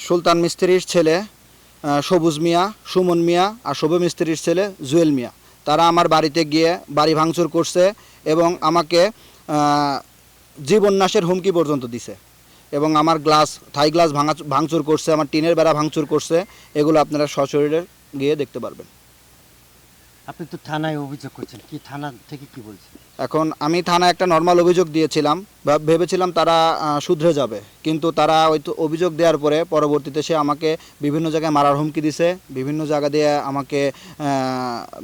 সুলতান মিস্ত্রির ছেলে সবুজ মিয়া, সুমন মিয়া আর শোভ মিস্ত্রির ছেলে জুয়েল মিয়া, তারা আমার বাড়িতে গিয়ে বাড়ি ভাঙচুর করছে এবং আমাকে জীবন নাশের হুমকি পর্যন্ত দিছে এবং আমার থাই গ্লাস ভাঙচুর করছে, আমার টিনের বেড়া ভাঙচুর করছে। এগুলো আপনারা সশরীরে গিয়ে দেখতে পারবেন। আপনি তো থানায় অভিযোগ করছেন, কি থানা থেকে কি বলছেন? এখন আমি থানায় একটা নর্মাল অভিযোগ দিয়েছিলাম, ভেবেছিলাম তারা শুধরে যাবে, কিন্তু তারা ওই তো অভিযোগ দেওয়ার পরে পরবর্তীতে সে আমাকে বিভিন্ন জায়গায় মারার হুমকি দিছে, বিভিন্ন জায়গা দিয়ে আমাকে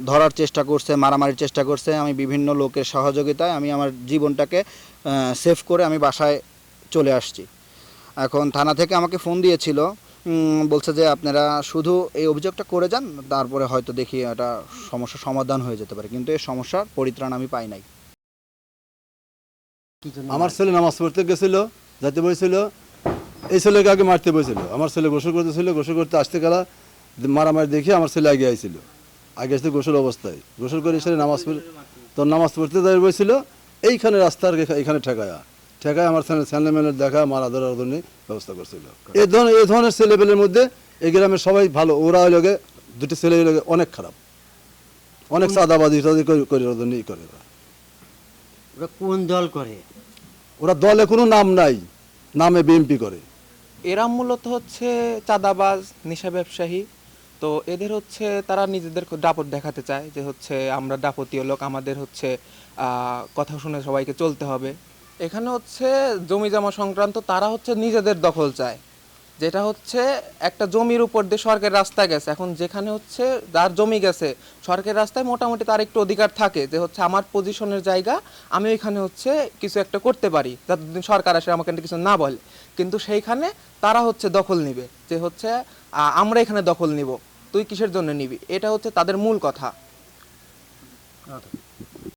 ধরার চেষ্টা করছে, মারামারির চেষ্টা করছে। আমি বিভিন্ন লোকের সহযোগিতায় আমি আমার জীবনটাকে সেভ করে আমি বাসায় চলে আসছি। এখন থানা থেকে আমাকে ফোন দিয়েছিল, বলছে যে আপনারা শুধু এই অভিযোগটা করে যান, তারপরে হয়তো দেখি এটা সমস্যার সমাধান হয়ে যেতে পারে, কিন্তু এই সমস্যার পরিত্রাণ আমি পাই নাই। আমার ছেলে নামাজ পড়তে গেছিল, যাইতে বসেছিল, এই ছেলেকে আগে মারতে বসেছিল। আমার ছেলে গোসল করতেছিল, গোসল করতে আসতে গেলা মারামারি দেখে আমার ছেলে আগে আইছিল, আগে আসতে গোসল অবস্থায় গোসল করে ছেলে নামাজ পড়তে যাই বসেছিল। এইখানে রাস্তার এখানে ঠেকায় আমার ছেলেমেলের দেখা মারা ধরার জন্য ব্যবস্থা করছিল। এই ধরনের ছেলেপেলের মধ্যে এই গ্রামের সবাই ভালো, ওরা ওই লোকে দুটি ছেলে লোকে অনেক খারাপ, অনেক চাঁদাবাজি করে ওরা কোন দল করে? ওরা দলে কোনো নাম নাই, নামে বিএমপি করে। এরা মূলত হচ্ছে চাঁদাবাজ, নেশা ব্যবসায়ী। তো এদের হচ্ছে তারা নিজেদের দাপট দেখাতে চায় যে হচ্ছে আমরা দাপতীয় লোক, আমাদের হচ্ছে কথা শুনে সবাইকে চলতে হবে। এখানে হচ্ছে জমি জমা সংক্রান্ত তারা হচ্ছে নিজেদের দখল চায়, যেটা হচ্ছে একটা জমির উপর দিয়ে সরকারি রাস্তা গেছে। এখন যেখানে হচ্ছে যার জমি গেছে সরকারি রাস্তায় মোটামুটি তার একটু অধিকার থাকে যে হচ্ছে আমার পজিশনের জায়গা, আমি ওইখানে হচ্ছে কিছু একটা করতে পারি যতদিন সরকার আসে আমাকে কিছু না বলে। কিন্তু সেইখানে তারা হচ্ছে দখল নিবে, যে হচ্ছে আমরা এখানে দখল নিব, তুই কিসের জন্য নিবি, এটা হচ্ছে তাদের মূল কথা।